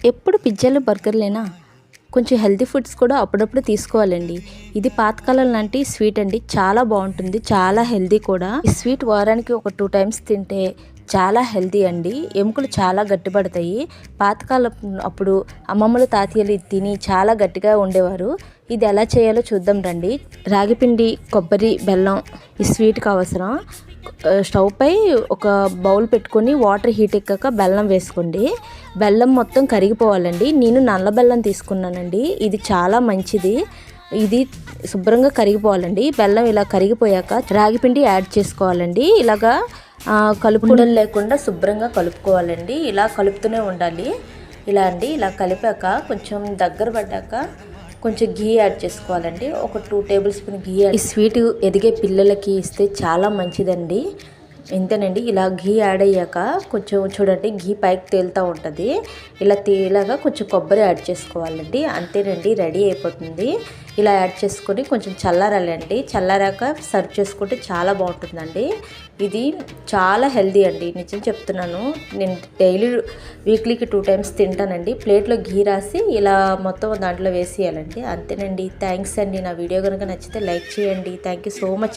ఎప్పుడు పిజ్జాలు బర్గర్లేనా కొంచెం హెల్తీ ఫుడ్స్ కూడా అప్పుడప్పుడు తీసుకోవాలండి. ఇది పాతకాలం లాంటి స్వీట్ అండి. చాలా బాగుంటుంది, చాలా హెల్తీ కూడా. ఈ స్వీట్ వారానికి ఒక 2 టైమ్స్ తింటే చాలా హెల్తీ అండి. ఎముకలు చాలా గట్టిపడతాయి. పాతకాలం అప్పుడు అమ్మమ్మలు తాతయ్యలు ఇది తిని చాలా గట్టిగా ఉండేవారు. ఇది ఎలా చేయాలో చూద్దాం రండి. రాగిపిండి, కొబ్బరి, బెల్లం ఈ స్వీట్కి అవసరం. స్టవ్ పై ఒక బౌల్ పెట్టుకొని వాటర్ హీట్ ఎక్కాక బెల్లం వేసుకోండి. బెల్లం మొత్తం కరిగిపోవాలండి. నేను నల్ల బెల్లం తీసుకున్నానండి. ఇది చాలా మంచిది. ఇది శుభ్రంగా కరిగిపోవాలండి. బెల్లం ఇలా కరిగిపోయాక రాగిపిండి యాడ్ చేసుకోవాలండి. ఇలాగా కలుపుకోవడం లేకుండా శుభ్రంగా కలుపుకోవాలండి. ఇలా కలుపుతూనే ఉండాలి. ఇలా అండి, ఇలా కలిపాక కొంచెం దగ్గర పడ్డాక కొంచెం ఘీ యాడ్ చేసుకోవాలండి. ఒక 2 టేబుల్ స్పూన్ ఘీ. ఈ స్వీట్ ఎదిగే పిల్లలకి ఇస్తే చాలా మంచిదండి. ఇంతేనండి. ఇలా ఘీ యాడ్ అయ్యాక కొంచెం చూడండి, ఘీ పైకి తేలుతూ ఉంటుంది. ఇలా తేలాగా కొంచెం కొబ్బరి యాడ్ చేసుకోవాలండి. అంతేనండి, రెడీ అయిపోతుంది. ఇలా యాడ్ చేసుకొని కొంచెం చల్లారాలండి. చల్లారాక సర్వ్ చేసుకుంటే చాలా బాగుంటుందండి. ఇది చాలా హెల్దీ అండి, నిజం చెప్తున్నాను. నేను డైలీ వీక్లీకి 2 టైమ్స్ తింటానండి. ప్లేట్లో ఘీ రాసి ఇలా మొత్తం దాంట్లో వేసేయాలండి. అంతేనండి. థ్యాంక్స్ అండి. నా వీడియో కనుక నచ్చితే లైక్ చేయండి. Thank you so much.